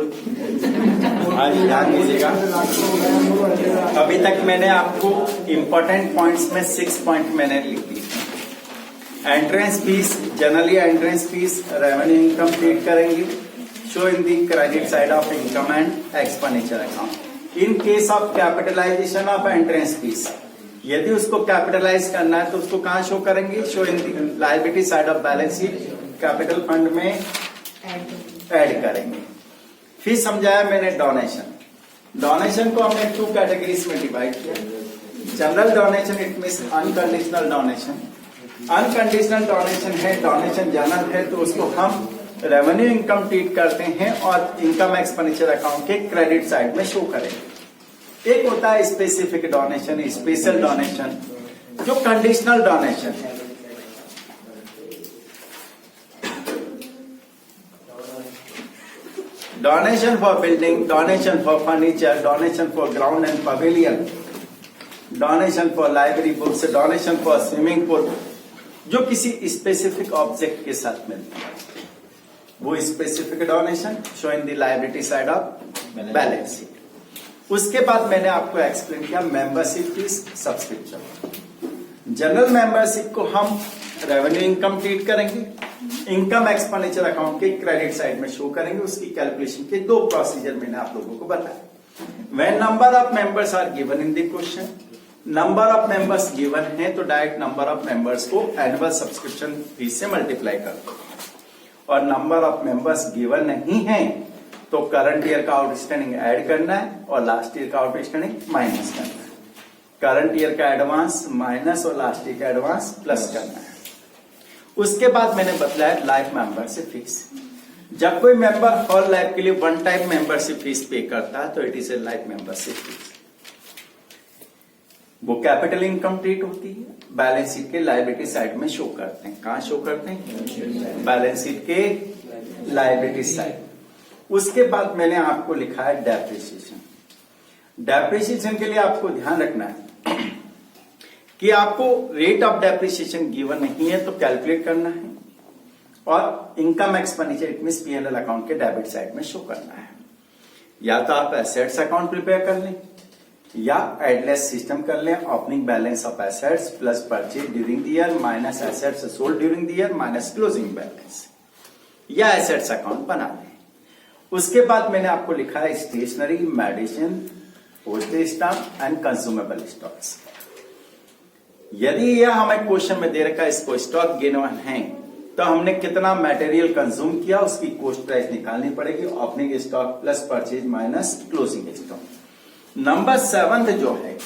आज ध्यान दीजिएगा। अभी तक मैंने आपको इम्पोर्टेंट पॉइंट्स में 6 पॉइंट मैंने लिख दिए। Entrance fees, generally entrance fees revenue income treat करेंगे, show in the credit side of income and expenditure account. In case of capitalisation of entrance fees, यदि उसको कैपिटलाइज करना है तो उसको कहां शो करेंगे? Show in the liability side of balance sheet, capital fund में ऐड करेंगे। फिर समझाया मैंने डोनेशन। डोनेशन को हमने 2 कैटेगरीज में डिवाइड किया। General donation, it means unconditional donation. Unconditional donation है, डोनेशन जनरल है तो उसको हम रेवेन्यू इनकम ट्रीट करते हैं और इनकम एक्सपेंडिचर अकाउंट के क्रेडिट साइड में शो करेंगे। एक होता है स्पेसिफिक डोनेशन, स्पेशल डोनेशन, जो कंडीशनल डोनेशन है। Donation for building, donation for furniture, donation for ground and pavilion, donation for library books, donation for swimming pool, जो किसी स्पेसिफिक ऑब्जेक्ट के साथ मिलता है, वो specific donation show in the liability side of balance sheet. उसके बाद मैंने आपको एक्सप्लेन किया membership fees, subscription. General membership को हम रेवेन्यू इनकम ट्रीट करेंगे, इनकम एक्सपेंडिचर अकाउंट के क्रेडिट साइड में शो करेंगे। उसकी कैलकुलेशन के 2 प्रोसीजर मैंने आप लोगों को बताया। When number of members are given in the question, number of members given है तो डायरेक्ट नंबर ऑफ मेंबर्स को एनुअल सब्सक्रिप्शन फीस से मल्टीप्लाई कर दो, और नंबर ऑफ मेंबर्स गिवन नहीं है तो करंट ईयर का आउटस्टैंडिंग ऐड करना है और लास्ट ईयर का आउटस्टैंडिंग माइनस करना है। करंट ईयर का एडवांस माइनस और लास्ट ईयर का एडवांस प्लस करना है। उसके बाद मैंने बताया लाइफ मेंबरशिप फीस। जब कोई मेंबर हर लाइफ के लिए 1 टाइम मेंबरशिप फीस पे करता है तो it is a life membership fees. वो कैपिटल इनकम ट्रीट होती है, बैलेंस शीट के लायबिलिटी साइड में शो करते हैं। कहां शो करते हैं? बैलेंस शीट के लायबिलिटी साइड। उसके बाद मैंने आपको लिखा है डेप्रिसिएशन। डेप्रिसिएशन के लिए आपको ध्यान रखना है कि आपको रेट ऑफ डेप्रिसिएशन गिवन नहीं है तो कैलकुलेट करना है, और income expenditure it means P&L account के डेबिट साइड में शो करना है। या तो आप एसेट्स अकाउंट प्रिपेयर कर लें या एडलेस सिस्टम कर लें, opening balance of assets plus purchase during the year minus assets sold during the year minus closing balance, या एसेट्स अकाउंट बना लें। उसके बाद मैंने आपको लिखा है stationery, medicine, postage stamp and consumable stocks. यदि यह हमें क्वेश्चन में दे रखा है इसको स्टॉक गिवन है तो हमने कितना मटेरियल कंज्यूम किया उसकी कॉस्ट प्राइस निकालनी पड़ेगी। Opening stock plus purchase minus closing stock. Number 7 जो है,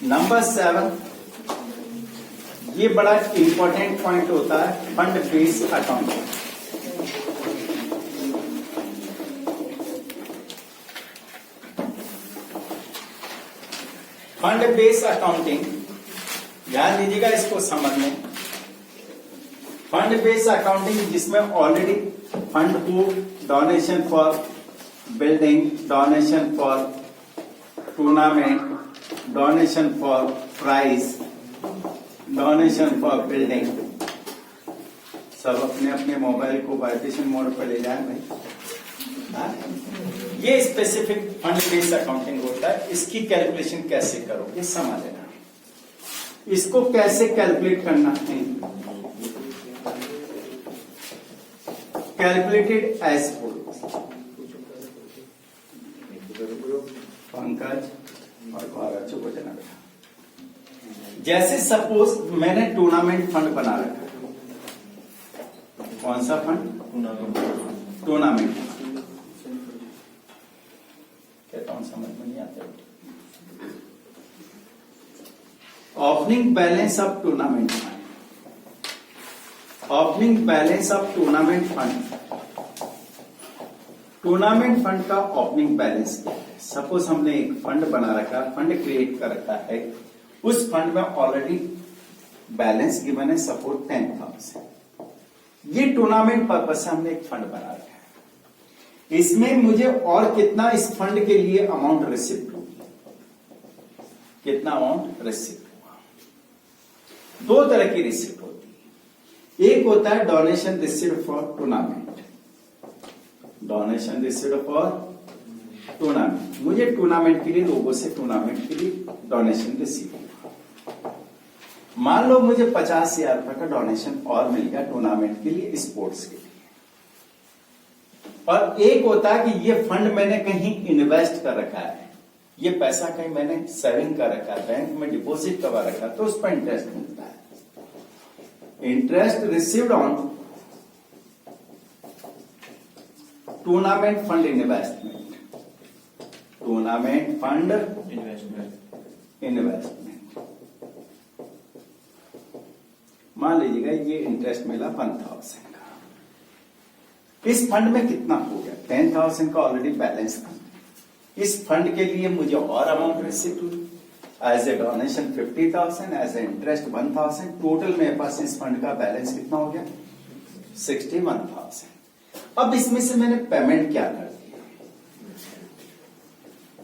नंबर 7 ये बड़ा इंपॉर्टेंट पॉइंट होता है, fund based accounting. Fund based accounting, ध्यान दीजिएगा इसको समझने। फंड बेस्ड अकाउंटिंग जिसमें ऑलरेडी फंड को donation for building, donation for tournament, donation for prize, donation for building, सब अपने अपने मोबाइल को वाइब्रेशन मोड पर ले जाए भाई। ये स्पेसिफिक फंड बेस्ड अकाउंटिंग होता है। इसकी कैलकुलेशन कैसे करोगे समझ लेना। इसको कैसे कैलकुलेट करना है? Calculated as follows. पंकज और चुप हो जाना बेटा। जैसे सपोज मैंने टूर्नामेंट फंड बना रखा है। कौन सा फंड? टूर्नामेंट। कहता हूं समझ में नहीं आता। Opening balance of tournament fund, opening balance of tournament fund. Tournament fund का ओपनिंग बैलेंस क्या है? सपोज हमने एक फंड बना रखा, फंड क्रिएट कर रखा है, उस फंड में ऑलरेडी बैलेंस गिवन है सपोज 10,000। ये टूर्नामेंट पर्पज से हमने एक फंड बना रखा है। इसमें मुझे और कितना इस फंड के लिए अमाउंट रिसिप्ट होगी, कितना अमाउंट रिसिप्ट हुआ। 2 तरह की रिसिप्ट होती है। एक होता है donation receipt for tournament, donation received for tournament, मुझे टूर्नामेंट के लिए लोगों से टूर्नामेंट के लिए डोनेशन रिसीव हुआ। मान लो मुझे 50,000 रुपए का डोनेशन और मिल गया टूर्नामेंट के लिए, स्पोर्ट्स के लिए। और एक होता है कि ये फंड मैंने कहीं इन्वेस्ट कर रखा है, ये पैसा कहीं मैंने सेविंग कर रखा है, बैंक में डिपॉजिट करवा रखा है, तो उस पर इंटरेस्ट मिलता है। Interest received on tournament fund investment, tournament fund investment. मान लीजिएगा ये इंटरेस्ट मिला 1,000 का। इस फंड में कितना हो गया? 10,000 का ऑलरेडी बैलेंस था। इस फंड के लिए मुझे और अमाउंट रिसीव हुई, as a donation 50,000, as a interest 1,000। Total मेरे पास इस फंड का बैलेंस कितना हो गया? 61,000। अब इसमें से मैंने पेमेंट क्या कर दिया?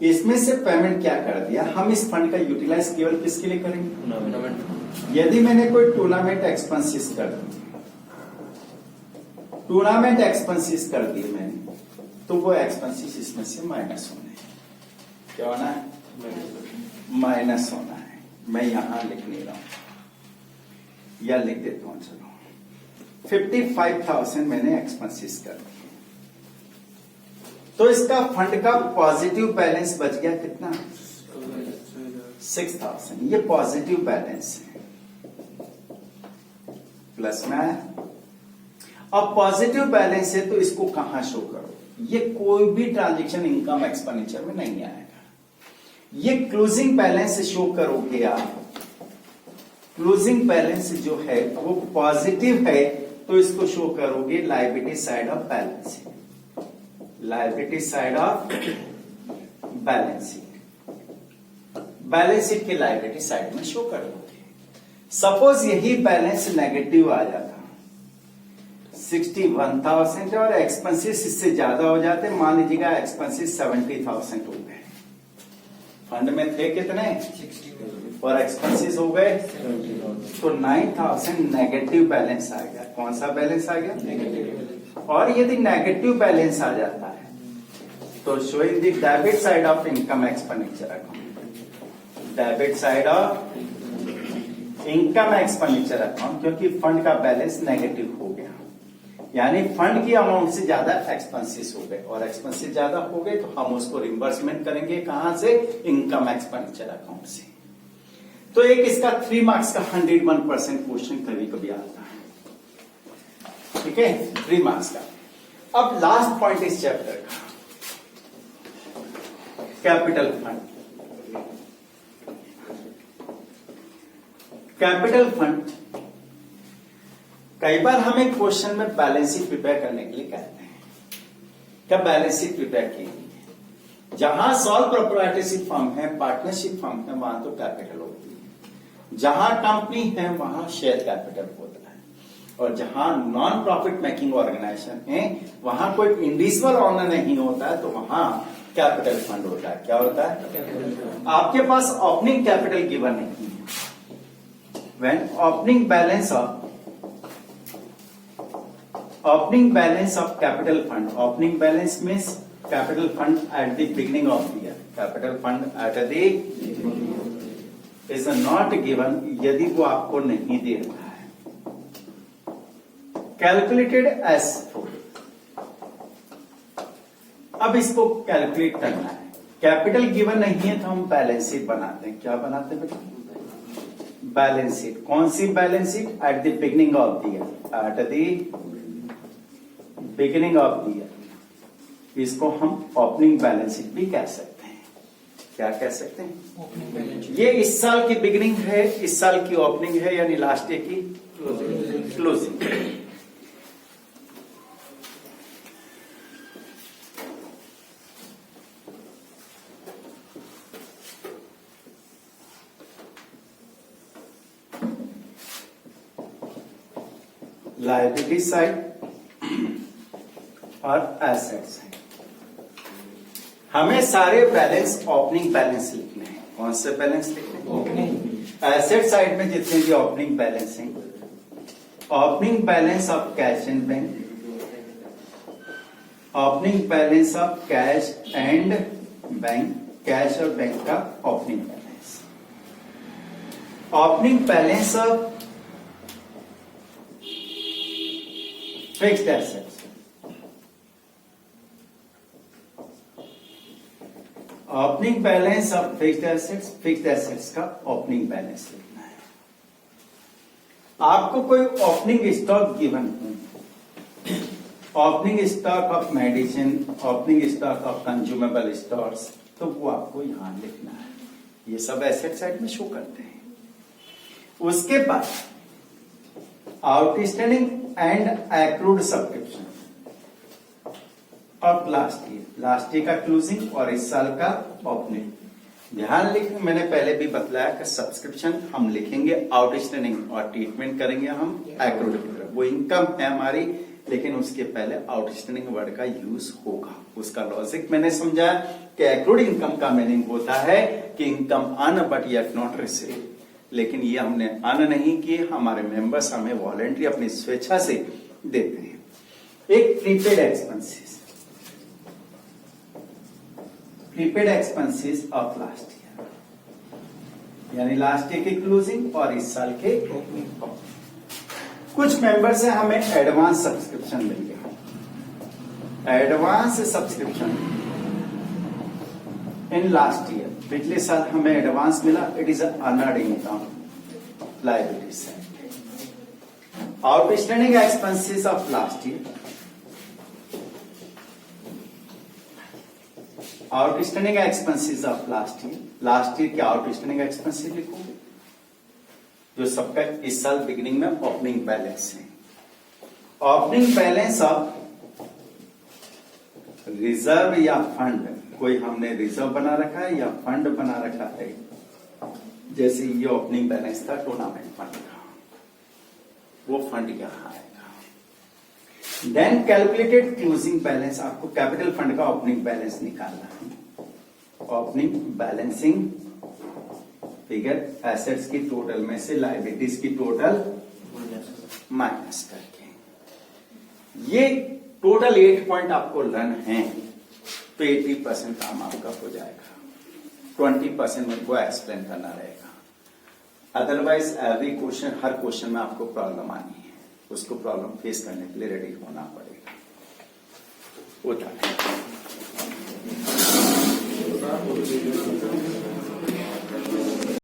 इसमें से पेमेंट क्या कर दिया? हम इस फंड का यूटिलाइज केवल किसके लिए करेंगे? यदि मैंने कोई टूर्नामेंट एक्सपेंसेस कर दिए, टूर्नामेंट एक्सपेंसेस कर दिए मैंने, तो वो एक्सपेंसेस इसमें से माइनस होने हैं। क्या होना है? माइनस होना है। मैं यहां लिख नहीं रहा हूं, या लिख देता हूं। चलो 55,000 मैंने एक्सपेंसेस कर दिए, तो इसका फंड का पॉजिटिव बैलेंस बच गया कितना? 6,000। ये पॉजिटिव बैलेंस है, प्लस में आया। अब पॉजिटिव बैलेंस है तो इसको कहां शो करो? ये कोई भी ट्रांजेक्शन इनकम एक्सपेंडिचर में नहीं आएगा। ये क्लोजिंग बैलेंस शो करोगे आप। क्लोजिंग बैलेंस जो है वो पॉजिटिव है, तो इसको शो करोगे liability side of balance sheet, liability side of balance sheet, balance sheet के लायबिलिटी साइड में शो करोगे। सपोज यही बैलेंस नेगेटिव आ जाता, 61,000 और एक्सपेंसेस इससे ज्यादा हो जाते, मान लीजिएगा एक्सपेंसेस 70,000 हो गए। फंड में थे कितने? 60 और एक्सपेंसेस हो गए 70,000, तो 9,000 नेगेटिव बैलेंस आ गया। कौन सा बैलेंस आ गया? नेगेटिव। और यदि नेगेटिव बैलेंस आ जाता है तो showing the debit side of income expenditure account, debit side of income expenditure account, क्योंकि फंड का बैलेंस नेगेटिव हो गया, यानी फंड की अमाउंट से ज्यादा एक्सपेंसेस हो गए, और एक्सपेंसेस ज्यादा हो गए तो हम उसको रिम्बर्समेंट करेंगे कहां से? इनकम एक्सपेंडिचर अकाउंट से। तो एक इसका 3 मार्क्स का 101% क्वेश्चन कभी कभी आता है, ठीक है, 3 मार्क्स का। अब लास्ट पॉइंट इस चैप्टर का, कैपिटल फंड। कैपिटल फंड कई बार हमें क्वेश्चन में बैलेंस शीट प्रिपेयर करने के लिए कहते हैं। क्या बैलेंस शीट प्रिपेयर की? जहां सॉल प्रोप्राइटरशिप फर्म है, पार्टनरशिप फर्म है, वहां तो कैपिटल होती है। जहां कंपनी है वहां शेयर कैपिटल होता है, और जहां नॉन प्रॉफिट मेकिंग ऑर्गेनाइजेशन है वहां कोई इंडिविजुअल ऑनर नहीं होता है, तो वहां कैपिटल फंड होता है। क्या होता है? आपके पास ओपनिंग कैपिटल गिवन नहीं है। When opening balance of capital fund, opening balance means capital fund at the beginning of the year, capital fund at the is not given, यदि वो आपको नहीं दे रहा है। calculated as, अब इसको कैलकुलेट करना है। कैपिटल गिवन नहीं है तो हम बैलेंस शीट बनाते हैं। क्या बनाते हैं बेटा? Balance sheet. कौन सी balance sheet? At the beginning of the year, at the beginning of the year. इसको हम ओपनिंग बैलेंस शीट भी कह सकते हैं। क्या कह सकते हैं? ये इस साल की बिगिनिंग है, इस साल की ओपनिंग है, यानी लास्ट ईयर की क्लोजिंग। लायबिलिटी साइड और एसेट साइड। हमें सारे बैलेंस ओपनिंग बैलेंस लिखने हैं। कौन से बैलेंस लिखने हैं? ओपनिंग। एसेट साइड में जितने भी ओपनिंग बैलेंस हैं, opening balance of cash and bank, opening balance of cash and bank, cash और बैंक का opening balance. Opening balance of fixed assets, opening balance of fixed assets, fixed assets का opening balance लिखना है। आपको कोई opening stock given हो, opening stock of medicine, opening stock of consumable stores, तो वो आपको यहां लिखना है। ये सब एसेट साइड में शो करते हैं। उसके बाद outstanding and accrued subscription of last year का क्लोजिंग और इस साल का ओपनिंग। ध्यान लिख, मैंने पहले भी बतलाया कि सब्सक्रिप्शन हम लिखेंगे आउटस्टैंडिंग और ट्रीटमेंट करेंगे हम एक्रूड की तरफ। वो इनकम है हमारी, लेकिन उसके पहले आउटस्टैंडिंग वर्ड का यूज होगा। उसका लॉजिक मैंने समझा कि एक्रूड इनकम का मीनिंग होता है कि income earn but yet not receive, लेकिन ये हमने अर्न नहीं किए, हमारे मेंबर्स हमें वॉलेंटरी अपनी स्वेच्छा से देते हैं। एक prepaid expenses, prepaid expenses of last year, यानी लास्ट ईयर की क्लोजिंग और इस साल के ओपनिंग। कुछ मेंबर से हमें एडवांस सब्सक्रिप्शन मिल गया, advance subscription in last year, पिछले साल हमें एडवांस मिला। It is earned income liability side. Outstanding expenses of last year, outstanding expenses of last year के आउटस्टैंडिंग एक्सपेंसेस लिखोगे, जो सबका इस साल बिगिनिंग में ओपनिंग बैलेंस है। ओपनिंग बैलेंस ऑफ रिजर्व या फंड, कोई हमने रिजर्व बना रखा है या फंड बना रखा है, जैसे ये ओपनिंग बैलेंस था टूर्नामेंट फंड का, वो फंड यहां आएगा। देन कैलकुलेटेड क्लोजिंग बैलेंस, आपको कैपिटल फंड का ओपनिंग बैलेंस निकालना है। ओपनिंग बैलेंसिंग फिगर एसेट्स की टोटल में से लायबिलिटीज की टोटल माइनस करके। ये टोटल 8 पॉइंट आपको लर्न है, तो 80% काम आपका हो जाएगा, 20% मेरे को एक्सप्लेन करना रहेगा। अदरवाइज एवरी क्वेश्चन, हर क्वेश्चन में आपको प्रॉब्लम आनी है, उसको प्रॉब्लम फेस करने के लिए रेडी होना पड़ेगा। होता है